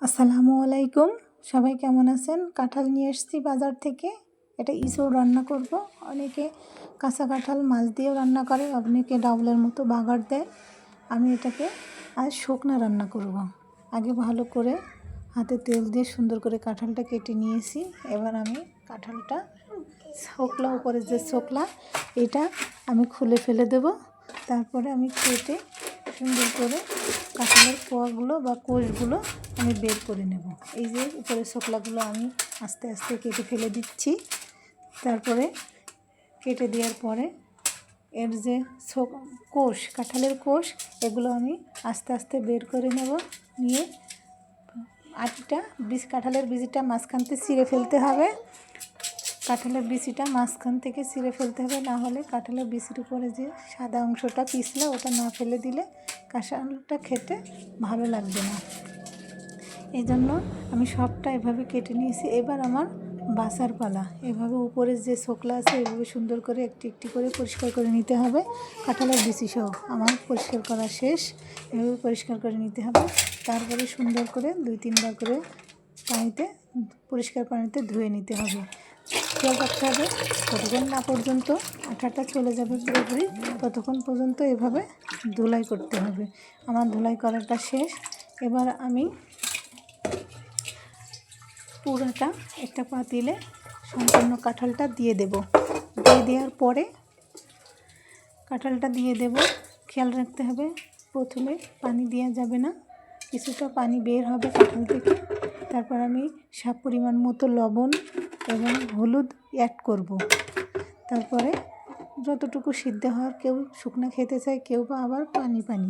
আসসালামু আলাইকুম, সবাই কেমন আছেন? কাঁঠাল নিয়ে এসেছি বাজার থেকে। এটা ইঁচড় রান্না করব। অনেকে কাঁচা কাঁঠাল মাছ দিয়েও রান্না করে, অনেকে ডাউলের মতো বাগার দেয়। আমি এটাকে আজ শুকনো রান্না করব। আগে ভালো করে হাতে তেল দিয়ে সুন্দর করে কাঁঠালটা কেটে নিয়েছি। এবার আমি কাঁঠালটা ছোকলা, উপরে যে ছোকলা এটা আমি খুলে ফেলে দেব। তারপরে আমি কেটে সুন্দর করে কাঁঠালের কোয়াগুলো বা কোষগুলো আমি বের করে নেব। এই যে উপরের ছোকলাগুলো আমি আস্তে আস্তে কেটে ফেলে দিচ্ছি। তারপরে কেটে দেওয়ার পরে এর যে কোষ, কাঁঠালের কোষ, এগুলো আমি আস্তে আস্তে বের করে নেব। নিয়ে কাঁঠালের বিচিটা মাঝখান থেকে ছিঁড়ে ফেলতে হবে। কাঁঠালের বিচিটা মাঝখান থেকে ছিঁড়ে ফেলতে হবে, না হলে কাঁঠালের বিচির উপরে যে সাদা অংশটা পিছলা, ওটা না ফেলে দিলে কাঁঠালটা খেতে ভালো লাগবে না। এই জন্য আমি সবটা এভাবে কেটে নিয়েছি। এবার আমার বাছার পালা। এভাবে উপরে যে ছোকলা আছে এভাবে সুন্দর করে একটি একটি করে পরিষ্কার করে নিতে হবে। কাঁঠালের বিচি সহ আমার পরিষ্কার করা শেষ। এভাবে পরিষ্কার করে নিতে হবে। তারপরে সুন্দর করে 2-3 বার করে পরিষ্কার পানিতে ধুয়ে নিতে হবে। খেয়াল রাখতে হবে ততক্ষণ না পর্যন্ত আঠাটা চলে যাবে পুরোপুরি, ততক্ষণ পর্যন্ত এভাবে ধুলাই করতে হবে। আমার ধুলাই করাটা শেষ। এবার আমি পুরোটা একটা পাতিলে সম্পূর্ণ কাঁঠালটা দিয়ে দেব। দিয়ে দেওয়ার পরে কাঁঠালটা দিয়ে দেব। খেয়াল রাখতে হবে প্রথমে পানি দেওয়া যাবে না, কিছুটা পানি বের হবে কাঁঠাল থেকে। তারপর আমি পরিমাণ মতো লবণ এবং হলুদ অ্যাড করব। তারপরে যতটুকু সিদ্ধ হওয়ার, কেউ শুকনো খেতে চায়, কেউ বা আবার পানি পানি।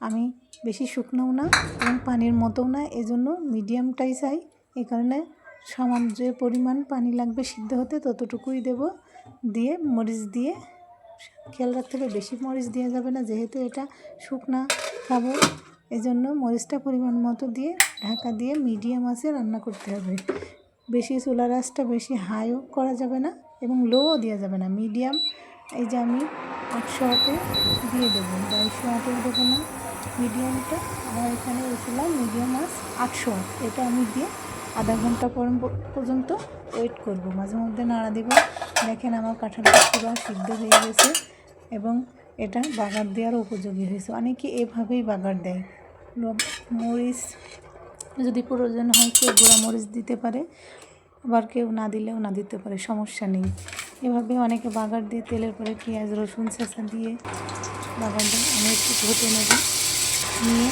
আমি বেশি শুকনোও না এবং পানির মতোও না, এজন্য মিডিয়ামটাই চাই। এই কারণে সমান যে পরিমাণ পানি লাগবে সিদ্ধ হতে ততটুকুই দেব। দিয়ে মরিচ দিয়ে, খেয়াল রাখতে হবে বেশি মরিচ দেওয়া যাবে না, যেহেতু এটা শুকনা খাবো, এজন্য মরিচটা পরিমাণ মতো দিয়ে ঢাকা দিয়ে মিডিয়াম আঁচে রান্না করতে হবে। বেশি চুলার আঁচটা বেশি হাইও করা যাবে না এবং লোও দেওয়া যাবে না, মিডিয়াম। এই যে আমি 800 ওয়াটে দিয়ে দেবো, 250 ওয়াটেও দেবো না, মিডিয়ামটা আমার এখানে এসেছিলাম মিডিয়াম আঁচ 800 ওয়াট। এটা আমি দিয়ে আধা ঘন্টা পর্যন্ত ওয়েট করব। মাঝে মধ্যে নাড়া দেব। দেখেন আমার কাঁঠালটা পুরো সিদ্ধ হয়ে গেছে এবং এটা বাগার দেওয়ার উপযোগী হয়েছে। অনেকে এভাবেই বাগার দেয়। মরিচ যদি প্রয়োজন হয় কেউ গুঁড়া মরিচ দিতে পারে, আবার কেউ না দিলেও না দিতে পারে, সমস্যা নেই। এভাবে অনেকে বাগার দিয়ে তেলের পরে পেঁয়াজ রসুন চেঁচা দিয়ে বাগার দেয়। আমি একটু ঘটে নেব, নিয়ে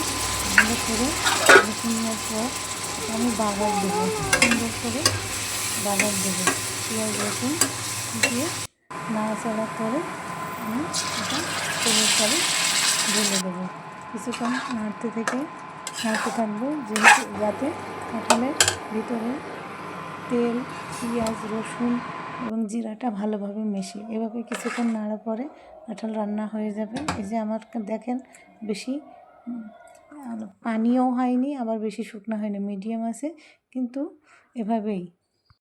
ভালো করে নেওয়ার পর আমি বাগার দেবো, সুন্দর করে বাগার দেবো। পেঁয়াজ রসুন দিয়ে নাড়াচাড়া করে আমি এটা তেলের পরে ঢেলে দেবো। কিছুক্ষণ নাড়তে থাকবো, যেহেতু যাতে কাঁঠালের ভিতরে তেল, পেঁয়াজ রসুন এবং জিরাটা ভালোভাবে মেশে। এভাবে কিছুক্ষণ নাড়ার পরে কাঁঠাল রান্না হয়ে যাবে। এই যে আমার দেখেন বেশি পানিও হয়নি, আবার বেশি শুকনো হয়নি, মিডিয়াম আছে। কিন্তু এভাবেই